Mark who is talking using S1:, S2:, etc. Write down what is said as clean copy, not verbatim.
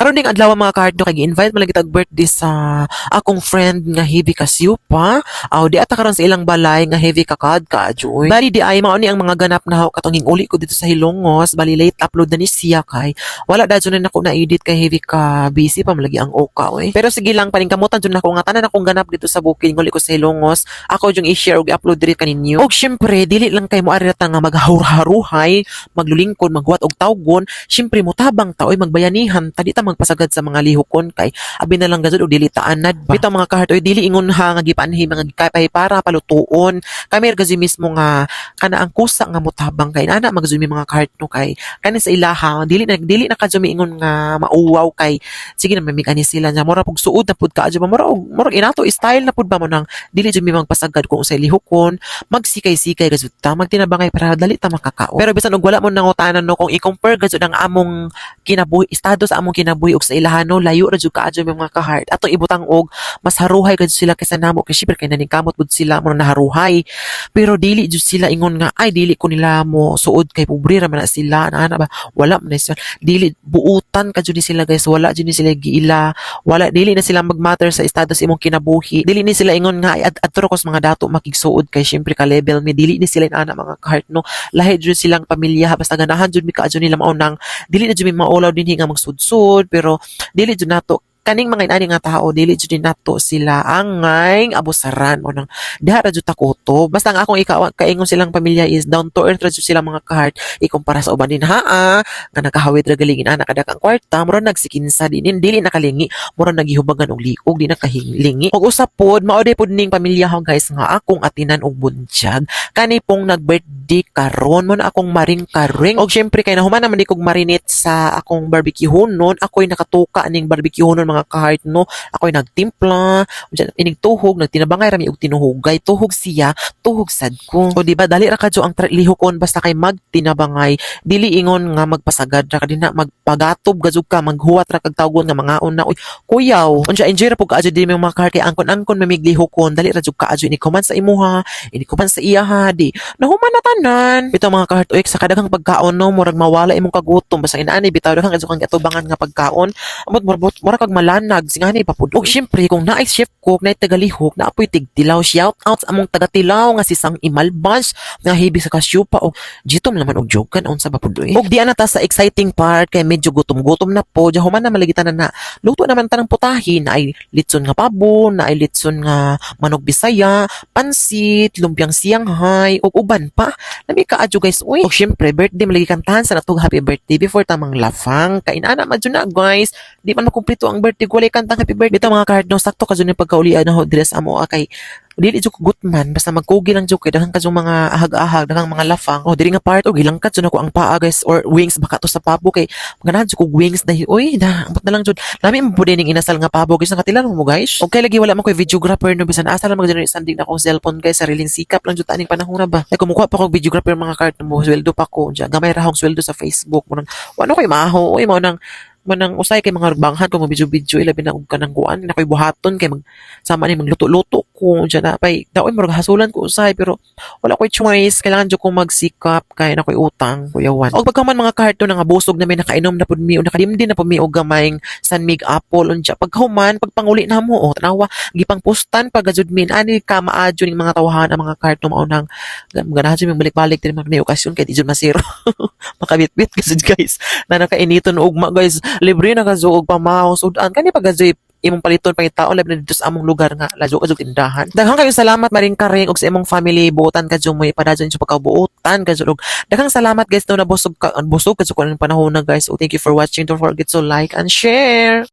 S1: Karon ding adlaw mga kahard no kay gi-invite man lagi tag birthday sa akong friend nga heavy Kasyupa. Aw di ata karon sa ilang balay nga heavy kakad kaajoy. Bali di ay mao ni ang mga ganap na katong uli ko dito sa Hilongos, bali late upload na ni siya kay wala dadyo na nako na edit kay heavy ka busy pa malagi ang oka oy. Pero sige lang paningkamutan jud nako nga tanan akong ganap dito sa bukid uli ko sa Hilongos. Ako yung i-share ug i-upload diri kaninyo. Og syempre dili lang kay mo ari ta nga maghahur-haruhay, maglulingkod, maghuwat og tawgon. Syempre motabang ta oy magbayanihan ta di ta magpasagad sa mga lihokon kay abi na lang gazud og dili ta anad ba. Bitaw mga kahart oy dili ingon ha nga gipanhi mga gikapay para palutuon. Kami gazi mismo nga kana ang kusa nga motabang kay ana magzumi mga kahart no kay kani sa ilaha dili na kadumi ingon nga mauwaw kay sige na mamig ani sila nya mura pug suod na pud kaadyo ba mura inato style na pud ba mo nang dili jud mi magpasagad kung sa lihokon magsikay-sikay gazud ta magtinabangay para dali ta makakaon. Pero bisan og wala mo nangutanan no kung i-compare gazud ang among kinabuhi estado sa among kinabuhi og sa ilahano layo ra jud kaadyo mga ka-heart ato ibutang og mas haruhay gazud sila kaysa namo kay syempre kay naningkamot bud sila mo naharuhay pero dili jud sila ingon nga ay dili ko nila mo suod kay pobre ra man na sila ana ba wala man na sila dili buutan ka jud ni sila guys wala jud ni sila giila wala dili na sila magmatter sa estado sa imong kinabuhi dili ni sila ingon nga ay adto ko sa mga dato makigsuod kay syempre ka level mi dili ni sila ana mga ka-heart no lahi jud silang pamilya basta ganahan jud mi kaadyo nila mao nang dili na jud mi maulaw dinhi nga magsudsud pero dili jud nato kaning mga inani nga tao dili jud nato sila angay abusaran o nang diha ra jud takuto basta ang akong kaingon silang pamilya is down to earth ra jud sila mga ka-heart ikumpara sa uban din haa nga nakahawid ra galingin ana kadakang kwarta mura nagsikinsa din dili nakalingi mura nagihubagan og liog di nakahilingi og usap pod mao day pod ning pamilya ko guys nga akong atinan og buntyag kani pong nag-birthday karon mo na akong maring karing og syempre kay nahuman naman di kog marinate sa akong barbecue hunon ako'y nakatuka ning barbecue hunon mga ka-heart no ako'y nagtimpla inig tuhog nagtinabangay rami og tinuhugay tuhog siya tuhog sad ko o di ba dali ra kadyo ang lihokon basta kay magtinabangay dili ingon nga magpasagad ra kadina magpagatob gazug ka maghuwat ra kag tawgon nga mga una uy kuyaw unsa enjoy ra pug kaadyo di mga ka-heart kay angkon mamiglihokon dali ra jud kaadyo ini kuman sa imuha ini kuman sa iya ha di nahuman na tanan bitaw mga ka-heart uy sa kadaghang pagkaon no murag mawala imong kagutom basta inaani bitaw daghang kadyo kang atubangan nga pagkaon amot mura kag malanag singani papud og syempre kung naay chef cook naay tagalihok naapoy tigtilaw shout out sa among taga-tilaw nga si Sang Imalbans nga heavy sa Kasyupa og jitom naman og jogan unsa ba pud og di ana ta sa exciting part kay medyo gutom na po human na malagitan na luto naman tanang putahin na ay litson nga pabo na ay litson nga manok Bisaya pansit lumpiang Shanghai og uban pa lami kaadyo guys uy og syempre birthday malagi kantahan sa natong happy birthday before tamang lafang kain ana madyo na guys di man makumplito ang birthday ko walay kantang happy birthday ta mga ka-heart no sakto ka jud pagkaulian na ho dress amo kay dili jud gutman basta magkugi lang jud kay daghang kadyo mga ahag-ahag daghang mga lafang o diri nga part og gilangkat jud ako ang paa guys or wings baka to sa pabo kay ganahan jud kog wings dahil uy na ambot na lang jud lami mo pud ning inasal nga pabo guys nakatilan mo guys og kay lagi wala man koy videographer no bisan asa lang magdiri sanding na akong cellphone guys sariling sikap lang jud aning panahon na ba kay kumukuha pa kog videographer mga card mo sweldo pa ko diya gamay ra akong sweldo sa Facebook mo nang wano koy maaho uy mo nang manang usay kay mga banghan ko mabidyo-bidyo ilabi na og kanang kuan na koy buhaton kay sama ni magluto-luto ko diyan na pay daoy murag hasulan ko usay pero wala koy choice kailangan jud ko magsikap kay na koy utang kuyawan og pagkaman mga karton nga busog na may nakainom na pud mi o nakadimdim na pud mi og gamayng Sunmig apple unsa paghuman pagpanguli namo o tanawa gipang postan pagajud min ani ka maadyo ning mga tawahan ang mga karton mao nang ganahan jud mi balik-balik din mga okasyon kay di jud masiro makabit-bit kasi guys na nakainiton ugma guys libre na kazuog pamahaw sudan kani pagazoy imong paliton pangitaon labi na dito sa among lugar nga lajo ka tindahan daghang kayo salamat maring karing og sa imong family buotan kadyo mo ipadadyon sa pagkabuotan kadyo og daghang salamat guys no nabusog ka busog kadyo ko ng panahon na guys oh, thank you for watching don't forget to like and share.